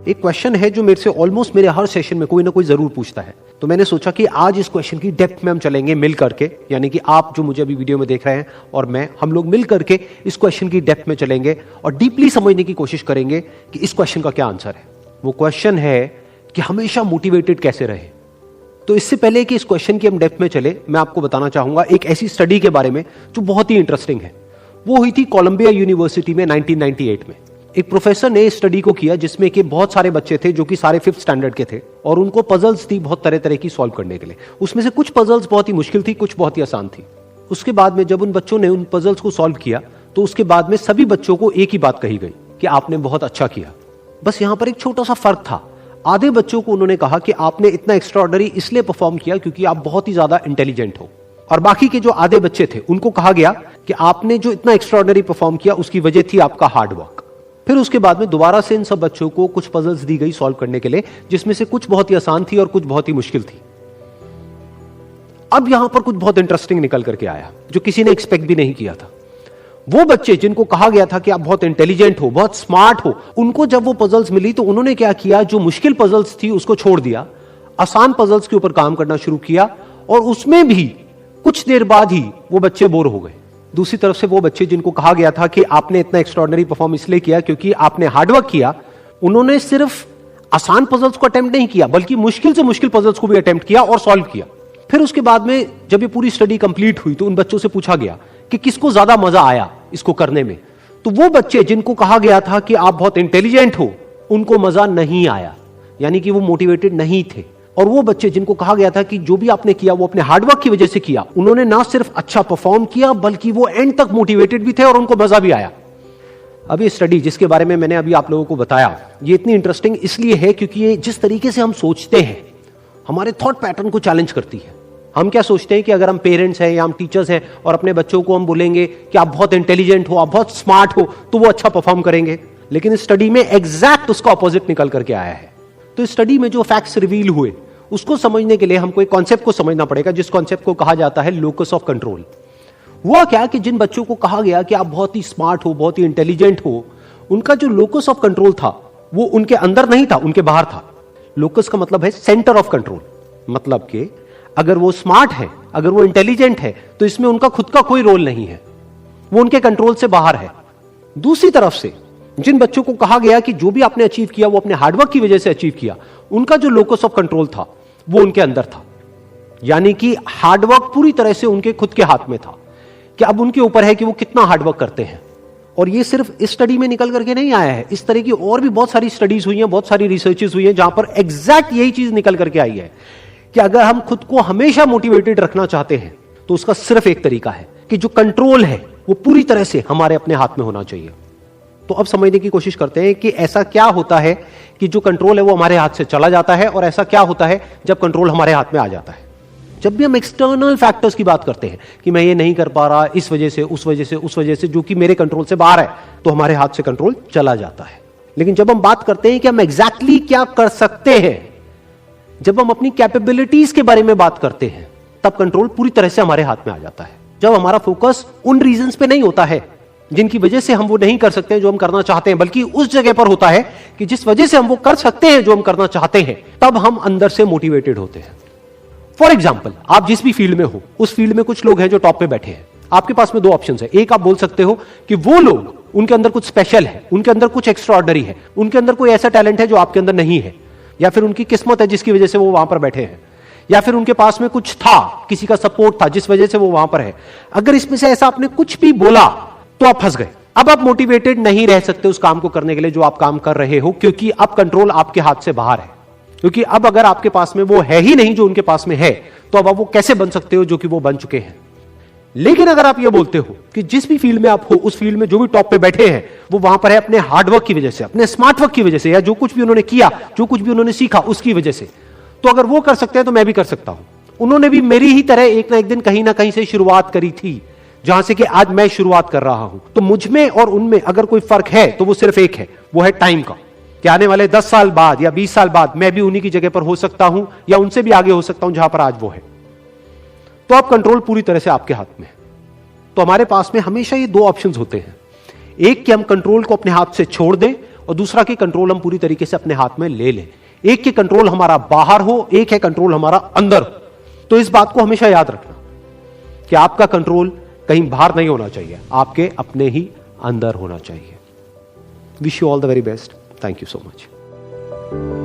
एक क्वेश्चन है जो मेरे से ऑलमोस्ट मेरे हर सेशन में कोई ना कोई जरूर पूछता है, तो मैंने सोचा कि आज इस क्वेश्चन की डेप्थ में हम चलेंगे मिल करके, यानी कि आप जो मुझे अभी वीडियो में देख रहे हैं और मैं, हम लोग मिल करके इस क्वेश्चन की डेप्थ में चलेंगे और डीपली समझने की कोशिश करेंगे कि इस क्वेश्चन का क्या आंसर है। वो क्वेश्चन है कि हमेशा मोटिवेटेड कैसे रहे। तो इससे पहले कि इस क्वेश्चन की हम डेप्थ में चले, मैं आपको बताना चाहूंगा एक ऐसी स्टडी के बारे में जो बहुत ही इंटरेस्टिंग है। वो हुई थी कोलंबिया यूनिवर्सिटी में 1998 में। एक प्रोफेसर ने स्टडी को किया जिसमें कि बहुत सारे बच्चे थे जो कि सारे 5th स्टैंडर्ड के थे और उनको पजल्स थी बहुत तरह तरह की सॉल्व करने के लिए। उसमें से कुछ पजल्स बहुत ही मुश्किल थी, कुछ बहुत ही आसान थी। उसके बाद में जब उन बच्चों ने उन पजल्स को सॉल्व किया तो उसके बाद में सभी बच्चों को एक ही बात कही गई कि आपने बहुत अच्छा किया। बस यहां पर एक छोटा सा फर्क था। आधे बच्चों को उन्होंने कहा कि आपने इतना एक्स्ट्राऑर्डिनरी इसलिए परफॉर्म किया क्योंकि आप बहुत ही ज्यादा इंटेलिजेंट हो, और बाकी के जो आधे बच्चे थे उनको कहा गया कि आपने जो इतना एक्स्ट्राऑर्डिनरी परफॉर्म किया उसकी वजह थी आपका हार्ड वर्क। फिर उसके बाद में दोबारा से इन सब बच्चों को कुछ पजल्स दी गई सॉल्व करने के लिए, जिसमें से कुछ बहुत ही आसान थी और कुछ बहुत ही मुश्किल थी। अब यहां पर कुछ बहुत इंटरेस्टिंग निकल करके आया जो किसी ने एक्सपेक्ट भी नहीं किया था। वो बच्चे जिनको कहा गया था कि आप बहुत इंटेलिजेंट हो, बहुत स्मार्ट हो, उनको जब वो पजल्स मिली तो उन्होंने क्या किया, जो मुश्किल पजल्स थी उसको छोड़ दिया, आसान पजल्स के ऊपर काम करना शुरू किया, और उसमें भी कुछ देर बाद ही वो बच्चे बोर हो गए। दूसरी तरफ से वो बच्चे जिनको कहा गया था कि आपने इतना एक्स्ट्राऑर्डिनरी परफॉर्म इसलिए किया क्योंकि आपने हार्डवर्क किया, उन्होंने सिर्फ आसान पजल्स को अटेम्प्ट नहीं किया बल्कि मुश्किल से मुश्किल पजल्स को भी अटेम्प्ट किया और सॉल्व किया। फिर उसके बाद में जब ये पूरी स्टडी कंप्लीट हुई तो उन बच्चों से पूछा गया कि किसको ज्यादा मजा आया इसको करने में। तो वो बच्चे जिनको कहा गया था कि आप बहुत इंटेलिजेंट हो, उनको मजा नहीं आया, यानी कि वो मोटिवेटेड नहीं थे। और वो बच्चे जिनको कहा गया था कि जो भी आपने किया वो अपने हार्डवर्क की वजह से किया, उन्होंने ना सिर्फ अच्छा परफॉर्म किया बल्कि वो एंड तक मोटिवेटेड भी थे और उनको मजा भी आया। अब ये स्टडी जिसके बारे में मैंने अभी आप लोगों को बताया, ये इतनी इंटरेस्टिंग इसलिए है क्योंकि ये जिस तरीके से हम सोचते हैं हमारे थॉट पैटर्न को चैलेंज करती है। हम क्या सोचते हैं कि अगर हम पेरेंट्स हैं या हम टीचर्स हैं और अपने बच्चों को हम बोलेंगे कि आप बहुत इंटेलिजेंट हो, आप बहुत स्मार्ट हो, तो वो अच्छा परफॉर्म करेंगे। लेकिन इस स्टडी में एग्जैक्ट उसका ऑपोजिट निकल करके आया है। तो इस स्टडी में जो फैक्ट्स रिवील हुए उसको समझने के लिए हमको एक कॉन्सेप्ट को समझना पड़ेगा, जिस कॉन्सेप्ट को कहा जाता है लोकस ऑफ कंट्रोल। हुआ क्या कि जिन बच्चों को कहा गया कि आप बहुत ही स्मार्ट हो, बहुत ही इंटेलिजेंट हो, उनका जो लोकस ऑफ कंट्रोल था वो उनके अंदर नहीं था, उनके बाहर था। लोकस का मतलब है सेंटर ऑफ कंट्रोल, मतलब कि अगर वो स्मार्ट है, अगर वो इंटेलिजेंट है, तो इसमें उनका खुद का कोई रोल नहीं है, वो उनके कंट्रोल से बाहर है। दूसरी तरफ से जिन बच्चों को कहा गया कि जो भी आपने अचीव किया वो अपने हार्डवर्क की वजह से अचीव किया, उनका जो लोकस ऑफ कंट्रोल था वो उनके अंदर था, यानी कि हार्डवर्क पूरी तरह से उनके खुद के हाथ में था कि अब उनके ऊपर है कि वो कितना हार्डवर्क करते हैं। और ये सिर्फ इस स्टडी में निकल करके नहीं आया है, इस तरह की और भी बहुत सारी स्टडीज हुई हैं, बहुत सारी रिसर्चेस हुई हैं जहां पर एग्जैक्ट यही चीज निकल करके आई है कि अगर हम खुद को हमेशा मोटिवेटेड रखना चाहते हैं तो उसका सिर्फ एक तरीका है कि जो कंट्रोल है वो पूरी तरह से हमारे अपने हाथ में होना चाहिए। तो अब समझने की कोशिश करते हैं कि ऐसा क्या होता है कि जो कंट्रोल है वो हमारे हाथ से चला जाता है, और ऐसा क्या होता है जब कंट्रोल हमारे हाथ में आ जाता है। जब भी हम एक्सटर्नल फैक्टर्स की बात करते हैं कि मैं ये नहीं कर पा रहा इस वजह से, उस वजह से, उस वजह से, जो कि मेरे कंट्रोल से बाहर है, तो हमारे हाथ से कंट्रोल चला जाता है। लेकिन जब हम बात करते हैं कि हम एग्जैक्टली क्या कर सकते हैं, जब हम अपनी कैपेबिलिटीज के बारे में बात करते हैं, तब कंट्रोल पूरी तरह से हमारे हाथ में आ जाता है। जब हमारा फोकस उन रीजंस पे नहीं होता है जिनकी वजह से हम वो नहीं कर सकते जो हम करना चाहते हैं, बल्कि उस जगह पर होता है कि जिस वजह से हम वो कर सकते हैं जो हम करना चाहते हैं, तब हम अंदर से मोटिवेटेड होते हैं। फॉर एग्जाम्पल, आप जिस भी फील्ड में हो, उस फील्ड में कुछ लोग हैं जो टॉप पे बैठे हैं। आपके पास में दो ऑप्शन है। एक, आप बोल सकते हो कि वो लोग, उनके अंदर कुछ स्पेशल है, उनके अंदर कुछ एक्स्ट्राऑर्डिनरी है, उनके अंदर कोई ऐसा टैलेंट है जो आपके अंदर नहीं है, या फिर उनकी किस्मत है जिसकी वजह से वो वहां पर बैठे हैं, या फिर उनके पास में कुछ था, किसी का सपोर्ट था जिस वजह से वो वहां पर है। अगर इसमें से ऐसा आपने कुछ भी बोला तो आप फंस गए। अब आप मोटिवेटेड नहीं रह सकते उस काम को करने के लिए जो आप काम कर रहे हो, क्योंकि अब कंट्रोल आपके हाथ से बाहर है। क्योंकि अब अगर आपके पास में वो है ही नहीं जो उनके पास में है, तो अब आप वो कैसे बन सकते हो जो कि वो बन चुके हैं। लेकिन अगर आप ये बोलते हो कि जिस भी फील्ड में आप हो, उस फील्ड में जो भी टॉप पे बैठे हैं वो वहां पर है अपने हार्डवर्क की वजह से, अपने स्मार्ट वर्क की वजह से, या जो कुछ भी उन्होंने किया, जो कुछ भी उन्होंने सीखा उसकी वजह से, तो अगर वो कर सकते हैं तो मैं भी कर सकता हूं। उन्होंने भी मेरी ही तरह एक ना एक दिन कहीं ना कहीं से शुरुआत करी थी, जहां से कि आज मैं शुरुआत कर रहा हूं। तो मुझ में और उनमें अगर कोई फर्क है तो वो सिर्फ एक है, वो है टाइम का, कि आने वाले 10 साल बाद या 20 साल बाद मैं भी उन्हीं की जगह पर हो सकता हूं या उनसे भी आगे हो सकता हूं जहां पर आज वो है। तो अब कंट्रोल पूरी तरह से आपके हाथ में है। तो हमारे पास में हमेशा ये दो ऑप्शंस होते हैं, एक कि हम कंट्रोल को अपने हाथ से छोड़ दें और दूसरा कि कंट्रोल हम पूरी तरीके से अपने हाथ में ले लें। एक के कंट्रोल हमारा बाहर हो, एक है कंट्रोल हमारा अंदर। तो इस बात को हमेशा याद रखना कि आपका कंट्रोल कहीं बाहर नहीं होना चाहिए, आपके अपने ही अंदर होना चाहिए। Wish you all the very best. Thank you so much.